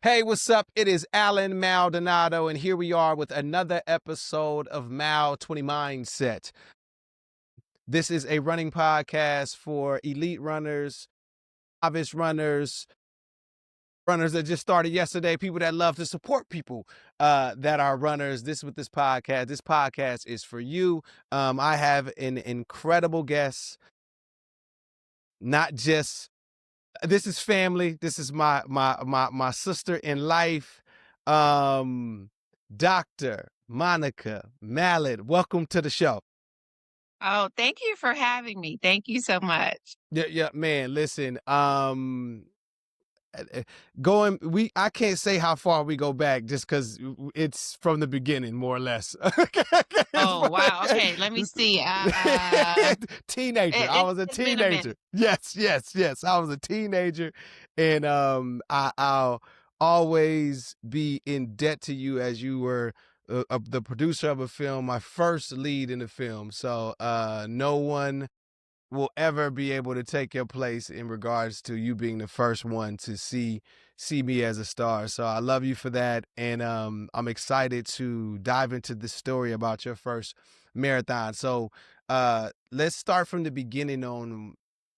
Hey, what's up? It is Alan Maldonado, and here we are with another episode of Mal 20 Mindset. This is a running podcast for elite runners, novice runners, runners that just started yesterday, people that love to support people that are runners. This with this podcast. This podcast is for you. I have an incredible guest, not just this is family. This is my sister in life, Dr. Monica Mallet. Welcome to the show. Oh, thank you for having me. Thank you so much. Yeah, man. Listen, I can't say how far we go back just because it's from the beginning, more or less. Oh, wow. Okay, let me see. Teenager. I was a It's been a minute. teenager. Yes. I was a teenager, and I'll always be in debt to you as you were the producer of a film, my first lead in the film. So no one will ever be able to take your place in regards to you being the first one to see me as a star. So I love you for that, and I'm excited to dive into the story about your first marathon. So let's start from the beginning. On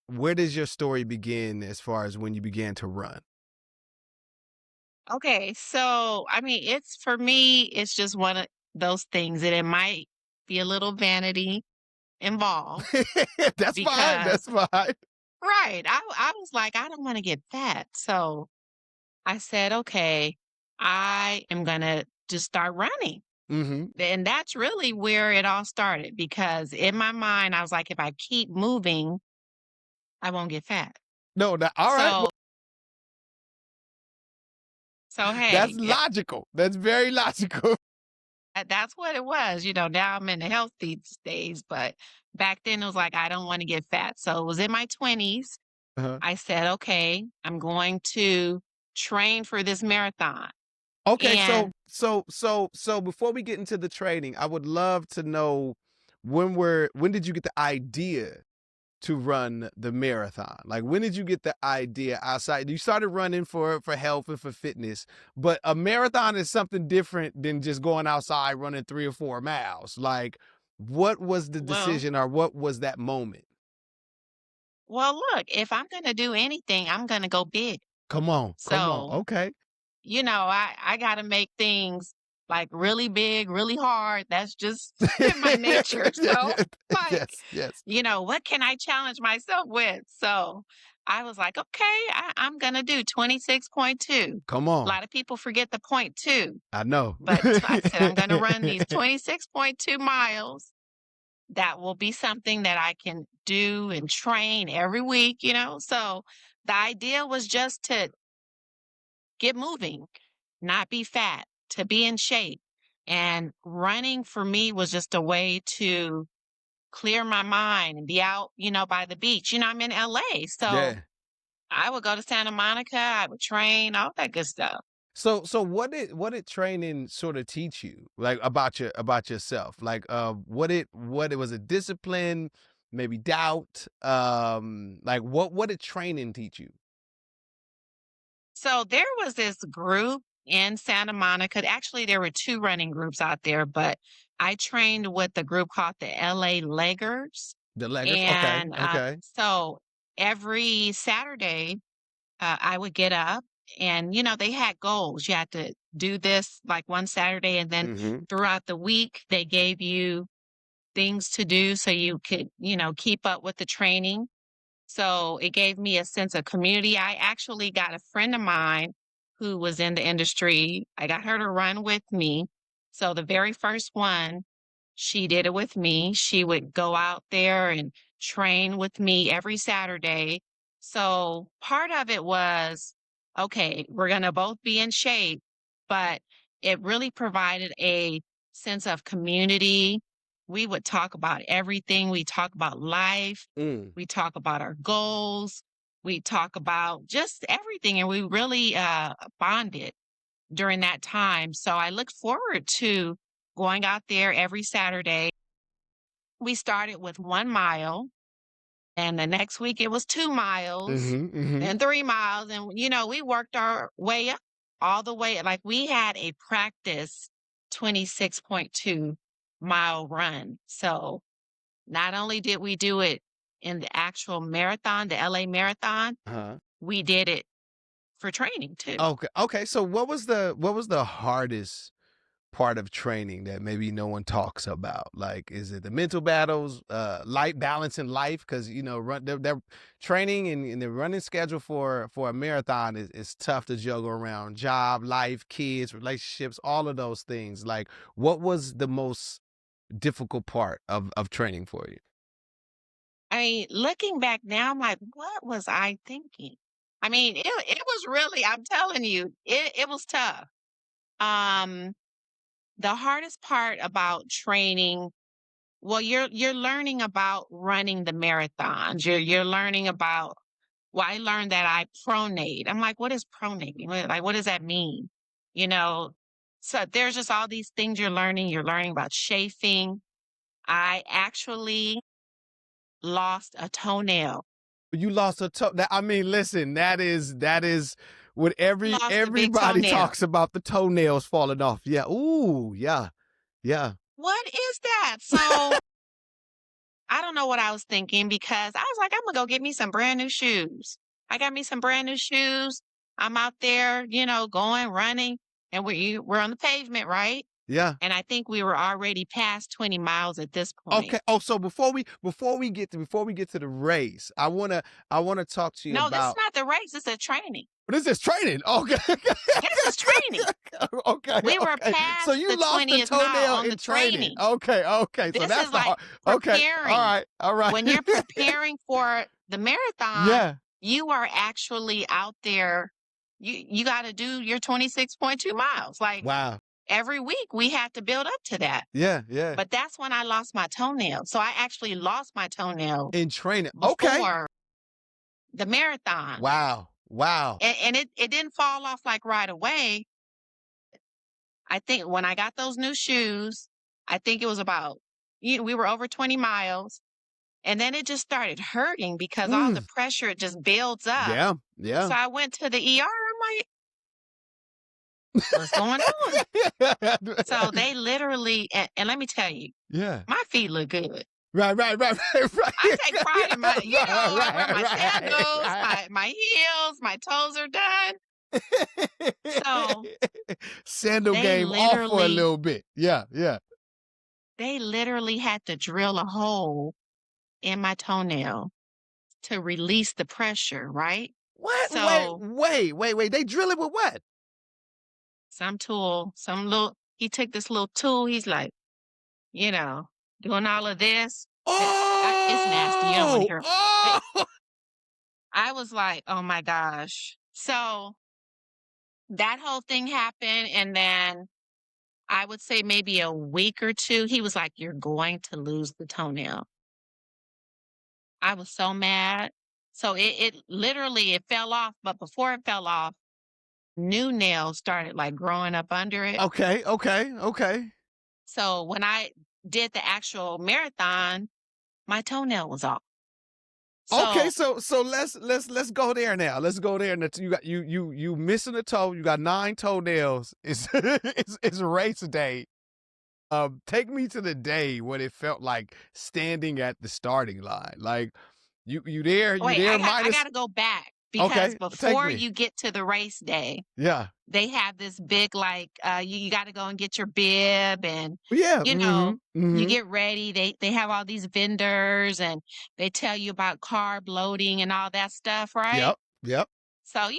where does your story begin as far as when you began to run? Okay, so I mean, it's for me, it's just one of those things that it might be a little vanity involved That's fine. because, That's fine. right, I was like, I don't want to get fat. So I said, okay, I am going to just start running. Hmm. And that's really where it all started because in my mind, I was like, if I keep moving, I won't get fat. No, all right. Well, So So, that's hey, logical. That's very logical. that's what it was. Now I'm in the healthy days, but back then it was like, I don't want to get fat. So it was in my 20s. Uh-huh. I said, okay, I'm going to train for this marathon. Okay, And so before we get into the training, I would love to know when did you get the idea to run the marathon? Like when did you get the idea outside? You started running for health and for fitness, but a marathon is something different than just going outside running 3 or 4 miles. Like what was the well, decision or what was that moment? look, if I'm going to do anything, I'm going to go big. Come on. So Okay. I got to make things like really big, really hard. That's just in my nature. Yeah, So, yeah. like, Yes. what can I challenge myself with? So I was like, okay, I'm going to do 26.2. Come A on. lot of people forget the point two, I know. but I said, I'm going to run these 26.2 miles. That will be something that I can do and train every week. So the idea was just to get moving, not be fat, to be in shape. And running for me was just a way to clear my mind and be out, by the beach. I'm in LA. So Yeah. I would go to Santa Monica, I would train, all that good stuff. So what did training sort of teach you like about yourself? Like what it was a discipline, maybe doubt, like what did training teach you? So there was this group in Santa Monica. Actually, there were two running groups out there, but I trained with a group called the LA Leggers. The leggers? Okay, And okay. so every Saturday, I would get up and, they had goals. You had to do this like one Saturday, and then Mm-hmm. throughout the week, they gave you things to do so you could, keep up with the training. So it gave me a sense of community. I actually got a friend of mine who was in the industry. I got her to run with me. So the very first one, she did it with me. She would go out there and train with me every Saturday. So part of it was, okay, we're going to both be in shape, but it really provided a sense of community. We would talk about everything. We talk about life. Mm. We talk about our goals. We talk about just everything. And we really bonded during that time. So I look forward to going out there every Saturday. We started with 1 mile, and the next week it was 2 miles, Mm-hmm. Mm-hmm. then 3 miles. And, we worked our way up. all the way like, we had a practice 26.2-mile run. So, not only did we do it in the actual marathon, the LA marathon, Uh-huh. we did it for training too. Okay. Okay. So what was the hardest part of training that maybe no one talks about? Like, is it the mental battles, light balance in life? Because run their training and the running schedule for a marathon is tough to juggle around job, life, kids, relationships, all of those things. Like, what was the most difficult part of training for you? I mean, looking back now, I'm like, "What was I thinking?" I mean, it was really I'm telling you, it was tough. Um, the hardest part about training well, you're learning about running the marathons. You're learning about well, I learned that I pronate. I'm like, "What is pronating? What does that mean?" You know? So, there's just all these things you're learning. You're learning about chafing. I actually lost a toenail. You lost a toe. I mean, listen, that is what Lost a big everybody toenail. talks about, the toenails falling off. Yeah. Ooh, yeah. Yeah. What is that? So, I don't know what I was thinking because I was like, "Imma go get me some brand new shoes." I got me some brand new shoes. I'm out there, going, running, and we're on the pavement, right? Yeah. And I think we were already past 20 miles at this point. Okay. Oh, so before we get to the race, I wanna talk to you No, this is about not the race, it's a training. this is training. Okay. This is training. Okay. We were Okay. So past you the lost a 20th mile toenail on the in training. training. Okay. Okay. So This that's is the like hard. Okay. All preparing. right. All right. When you're preparing for the marathon, Yeah. you are actually out there. You got to do your 26.2 miles. Like Wow. every week, we had to build up to that. Yeah. Yeah. But that's when I lost my toenail. So I actually lost my toenail In training. Okay. before the marathon. Wow. Wow. And it didn't fall off like right away. I think when I got those new shoes, I think it was about, we were over 20 miles. And then it just started hurting because all the Mm. pressure it just builds up. Yeah. Yeah. So I went to the ER. I'm like, what's going on? So they literally, and let me tell you, Yeah. my feet look good. Right, right, right, right, right. I take pride in my, I wear my Right, sandals, right, my heels, my toes are done. So Sandal they game off for a literally, little bit. Yeah, yeah. they literally had to drill a hole in my toenail to release the pressure, right? What? Wait, So wait, wait, wait. They drill it with what? some tool, he took this little tool. He's like, you know, doing all of this. It's nasty. You don't want to Oh, hear. But oh. I was like, oh my gosh. So that whole thing happened. And then I would say maybe a week or two, he was like, you're going to lose the toenail. I was so mad. So it literally it fell off, but before it fell off, new nails started like growing up under it. Okay, okay, okay. So when I did the actual marathon, my toenail was off. Okay, So so let's go there now. Let's go there. And you got you missing a toe. You got 9 toenails. It's it's race day. Take me to the day when it felt like standing at the starting line. Like you wait, there I minus. gotta go back because Okay, take before me. you get to the race day, Yeah. they have this big like you got to go and get your bib and Yeah. you know Mhm. you Mhm. get ready. They have all these vendors and they tell you about carb loading and all that stuff, right? Yep. Yep. So I'm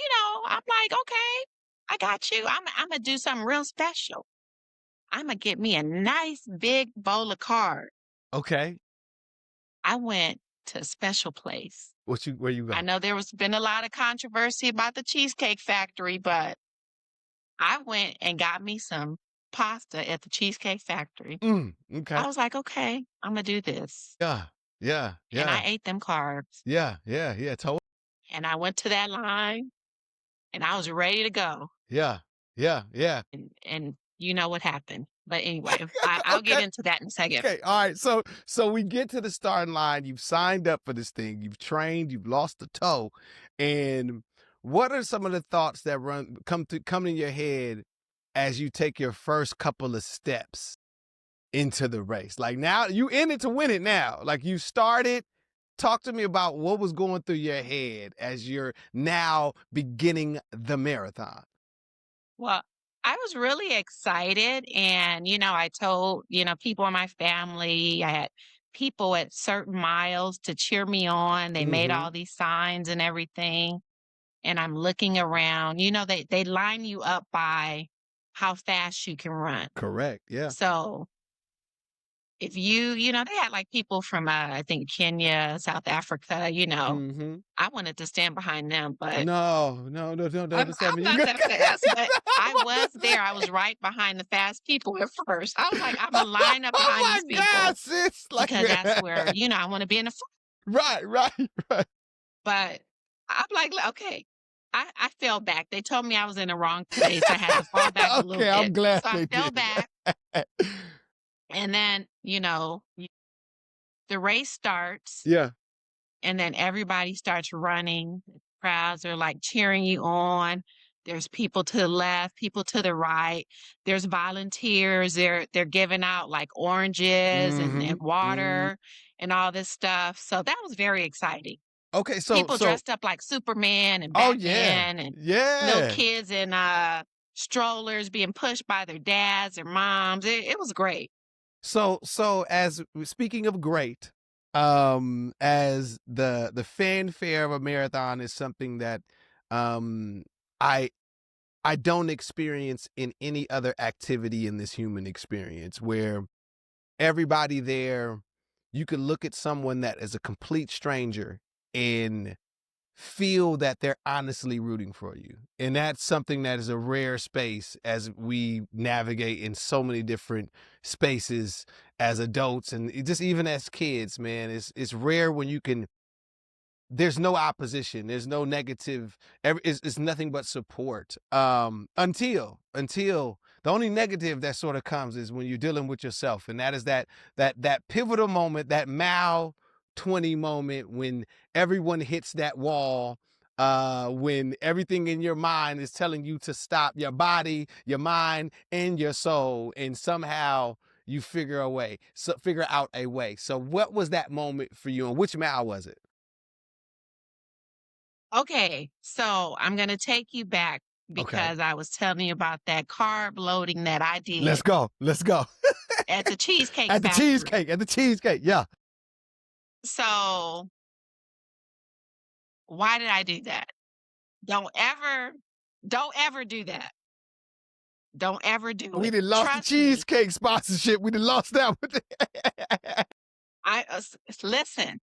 like, okay, I got you. I'm gonna do something real special. I'm gonna get me a nice big bowl of carbs. Okay. I went to a special place. Where you I go? know there was been a lot of controversy about the Cheesecake Factory, but I went and got me some pasta at the Cheesecake Factory. Okay. I was like, "Okay, Imma do this." Yeah. Yeah. And I Yeah. ate them carbs, Yeah. Yeah. Yeah. and I went to that line, and I was ready to go, Yeah. Yeah. Yeah. and you know what happened. But anyway, I'll get Okay. into that in a second. Okay, all right. So we get to the starting line. You've signed up for this thing. You've trained. You've lost the toe, and what are some of the thoughts that come in your head as you take your first couple of steps into the race? Like, now you in it to win it now. Like, you started. Talk to me about what was going through your head as you're now beginning the marathon. Well, I was really excited and, I told, people in my family, I had people at certain miles to cheer me on. They made Mhm. all these signs and everything. And I'm looking around, they line you up by how fast you can run. Correct, yeah. So if they had like people from, I think Kenya, South Africa, Mhm. I wanted to stand behind them, but No, no, no, no, I'm number I'm 7, you not good. that fast, but I was there. I was right behind the fast people at first. I was like, "Imma line up behind Oh these my god, people sis, like because that's where, I wanna be in the front." right, right, right. But I'm like, "Okay." I fell back. They told me I was in the wrong place. I had to fall back a little Okay, I'm bit. glad So I they fell did. back, and then, the race starts. Yeah. And then everybody starts running. Crowds are like cheering you on. There's people to the left, people to the right. There's volunteers. They're giving out like oranges and Mhm, mhm. water and all this stuff. So that was very exciting. Okay, People dressed up like Superman and oh, yeah. Batman and little Yeah. kids in strollers being pushed by their dads or moms. It was great. So as speaking of great, as the fanfare of a marathon is something that, um, I I don't experience in any other activity in this human experience, where everybody there, you could look at someone that is a complete stranger and feel that they're honestly rooting for you. And that's something that is a rare space as we navigate in so many different spaces as adults and just even as kids, man. It's rare when you can, there's no opposition, there's no negative, it's nothing but support, until the only negative that sort of comes is when you're dealing with yourself, and that is that pivotal moment, that mile 20 moment, when everyone hits that wall, when everything in your mind is telling you to stop, your body, your mind, and your soul, and somehow you figure out a way. So what was that moment for you, and which mile was it? Okay, so I'm gonna take you back Okay. because I was telling you about that carb loading that I Let's did go. Let's go. at the Cheesecake Factory. At the cheesecake. Yeah. So, why did I do that? Don't ever don't ever do that. Don't ever do We it. done lost the Trust me. cheesecake sponsorship. We done lost that one. Listen,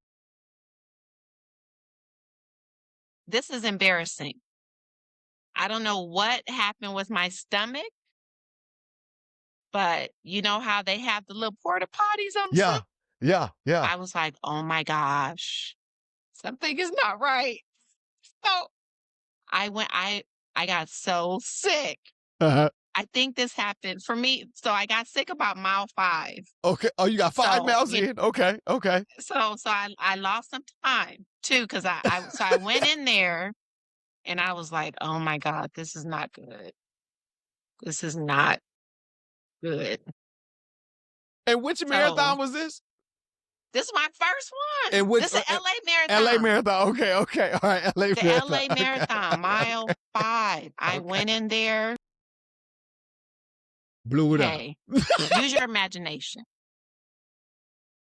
this is embarrassing. I don't know what happened with my stomach, but you know how they have the little porta potties on the side? Yeah. Yeah. Yeah. I was like, "Oh my gosh, something is not right." So I went I got so sick. Uh-huh. I think this happened for me. So I got sick about mile 5. Okay. Oh, you got 5 miles You in. Okay. Okay. so I lost some time too because I went in there and I was like, "Oh my god, this is not good. This is not good." And which So marathon was this? this is my first one. And which This is LA LA Marathon. marathon. Okay. Okay. All right. LA The marathon. LA Okay. Marathon, mile 5. I Okay. went in there. Blew it up. Hey, use your imagination.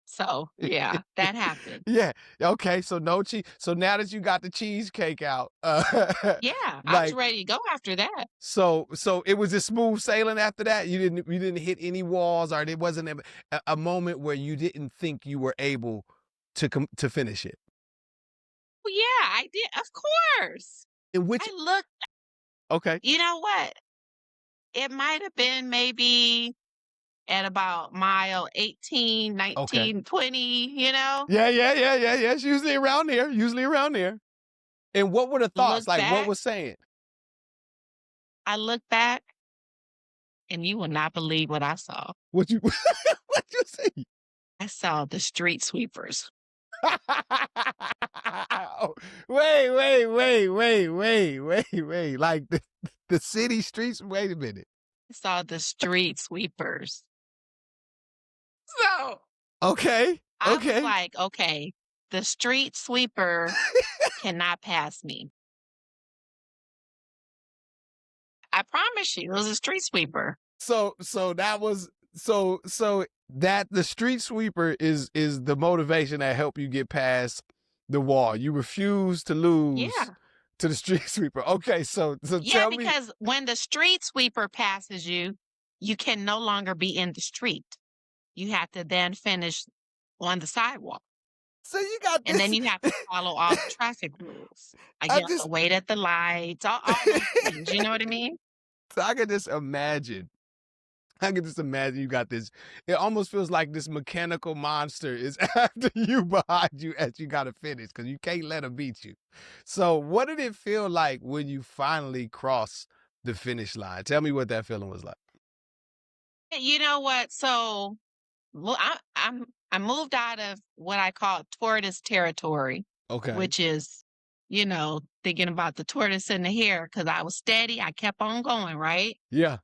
So, yeah, that happened. Yeah. Okay. So no cheese. So now that you got the cheesecake out, Yeah, I was like, ready to go after that. so it was just smooth sailing after that. You didn't hit any walls, or there wasn't a moment where you didn't think you were able to finish it. Well, yeah, I did, of course. In which, I looked okay, you know what? It might have been maybe at about mile 18, okay, 19, 20. You know? yeah, yeah, yeah, yeah, yeah. It's usually around there. Usually around there. And what were the thoughts? Look Like, what back was saying? I look back, and you will not believe what I saw. What you what you see? I saw the street sweepers. Oh, wait. Like the city streets. Wait a minute. I saw the street sweepers. So Okay. I was Okay. like, okay, the street sweeper cannot pass me. I promise you, it was a street sweeper. So that was so that the street sweeper is the motivation that helped you get past the wall. You refuse to lose Yeah. to the street sweeper. Okay, so Yeah, tell me. because when the street sweeper passes you, you can no longer be in the street. You have to then finish on the sidewalk. So you got And then this. you have to follow all the traffic rules. Like, I you have to just wait at the lights, all those things, you know what I mean? so I can just imagine. I can just imagine you got this. It almost feels like this mechanical monster is after you behind you as you got to finish because you can't let him beat you. So, what did it feel like when you finally crossed the finish line? Tell me what that feeling was like. You know what? So, well, I moved out of what I call tortoise territory, Okay. which is, thinking about the tortoise and the hare, because I was steady, I kept on going, right? Yeah.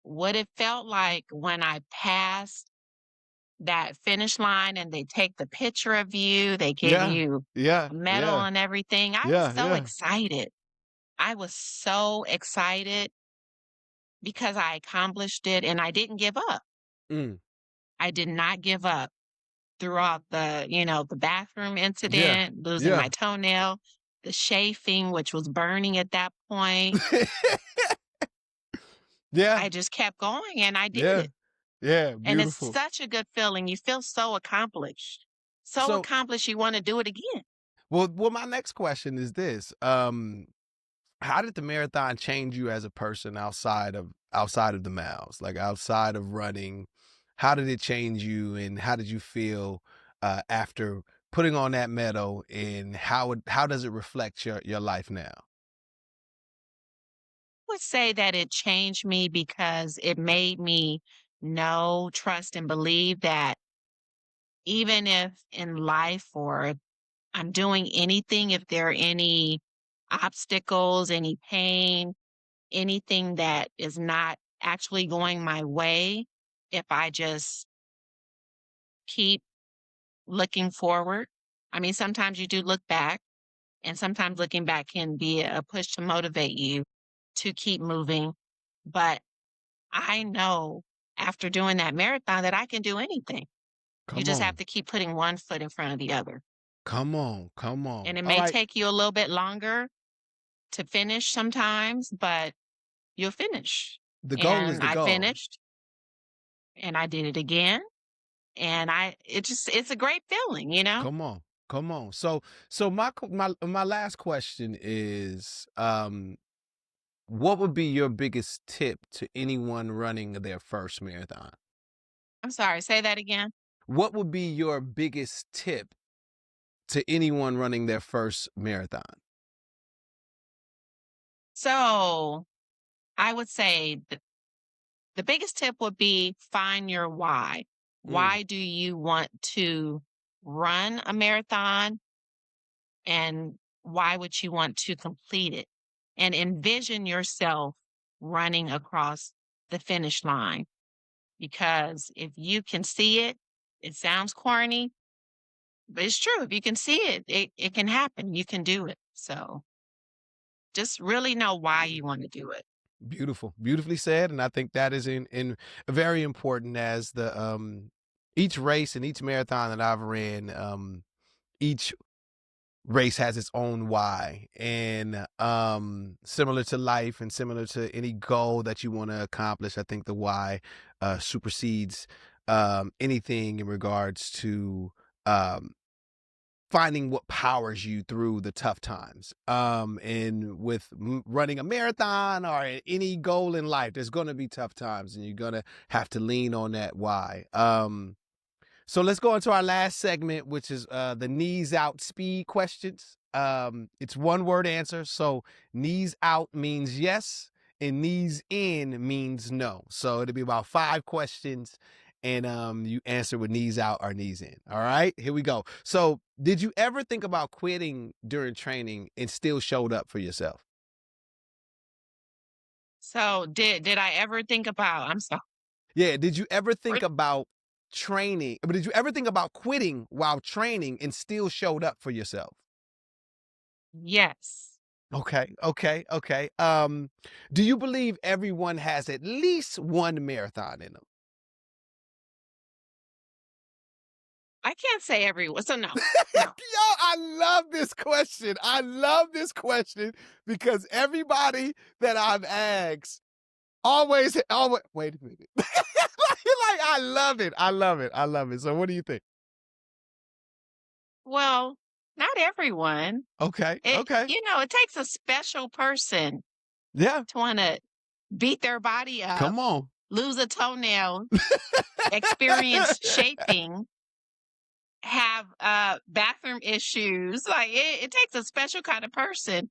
What it felt like when I passed that finish line and they take the picture of you, they give Yeah. you Yeah. a medal Yeah. and everything. I was Yeah. so Yeah. excited. I was so excited because I accomplished it and I didn't give up. Mm. I did not give up throughout the bathroom Yeah. incident, losing my Yeah. toenail, the chafing, which was burning at that point. Yeah. I just kept going and I did Yeah. it. Yeah. And it's Beautiful. such a good feeling. You feel so accomplished. So So, accomplished, you want to do it again. well, my next question is this. How did the marathon change you as a person outside of the miles, like outside of running? How did it change you, and how did you feel after putting on that medal? And how does it reflect your life now? Would say that it changed me because it made me know, trust, and believe that even if in life or I'm doing anything, if there are any obstacles, any pain, anything that is not actually going my way, if I just keep looking forward. I mean, sometimes you do look back, and sometimes looking back can be a push to motivate you to keep moving. But I know after doing that marathon that I can do anything. You Come just have on, to keep putting one foot in front of the other. come on, come And on. it All may right, take you a little bit longer to finish sometimes, but you'll finish. the goal is And the I goal. finished and I did it again. And it's a great feeling, you know? Come on, come on. So my last question is, what would be your biggest tip to anyone running their first marathon? I'm sorry, say that again. What would be your biggest tip to anyone running their first marathon? So I would say the biggest tip would be find your why. Mm, Why do you want to run a marathon? And why would you want to complete it? And envision yourself running across the finish line. Because if you can see it, it sounds corny, but it's true. If you can see it, it can happen. You can do it. So just really know why you want to do it. beautiful, beautifully said, and I think that is in very important as the each race and each marathon that I've ran, each race has its own why, and similar to life and similar to any goal that you want to accomplish, I think the why supersedes anything in regards to um finding what powers you through the tough times. And with running a marathon or any goal in life, there's going to be tough times, and you're going to have to lean on that why. So let's go into our last segment, which is the knees out speed questions. It's one word answer. So knees out means yes, and knees in means no. So it'll be about 5 questions, and you answer with knees out or knees in. All right, here we go. So, did you ever think about quitting during training and still showed up for yourself? So did I ever think about I'm sorry. Yeah, did you ever think about training, but did you ever think about quitting while training and still showed up for yourself? Yes. Okay, okay, okay. Do you believe everyone has at least one marathon in them? I can't say everyone. So no. Yo, No. I love this question. I love this question because everybody that I've asked always wait a minute. Like, I love it. I love it. I love it. So what do you think? Well, not everyone. Okay, It okay. it takes a special person Yeah, to wanna beat their body up, come on. lose a toenail, experience shaping, have, bathroom issues. Like, it takes a special kind of person.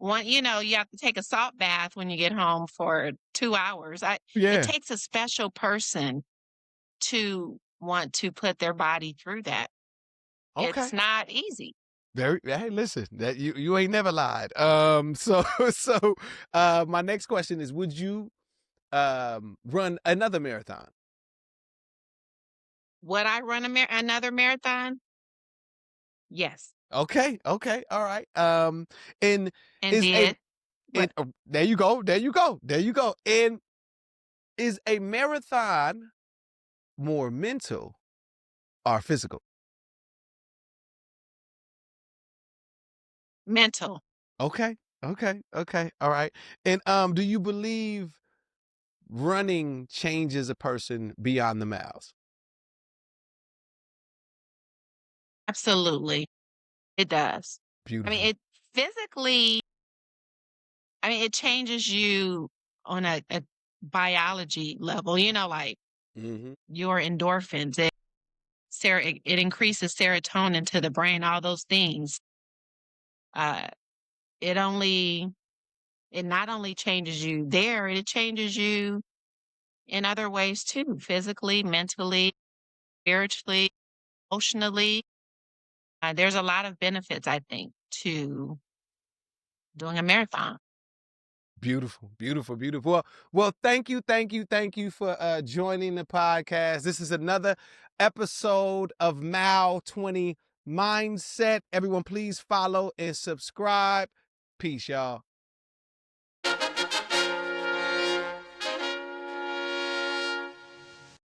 You have to take a salt bath when you get home for 2 hours. I It Yeah, takes a special person to want to put their body through that. okay. It's not easy. Very hey, listen, that you ain't never lied. So my next question is would you run another marathon? Would I run another marathon? Yes, Okay, okay, all right. And and is a did. and But there you go, there you go, there you go. And is a marathon more mental or physical? mental. Okay, okay, okay, all right. And do you believe running changes a person beyond the miles? Absolutely. It does. I mean, Beautiful. it physically it changes you on a biology level, like Hmm. your endorphins. It increases serotonin to the brain, all those things. Uh, it only it not only changes you there, it changes you in other ways too, physically, mentally, spiritually, emotionally. There's a lot of benefits, I think, to doing a marathon. Beautiful, beautiful, beautiful. Well, thank you, thank you, thank you for joining the podcast. This is another episode of Mal 20 Mindset. Everyone, please follow and subscribe. Peace, y'all.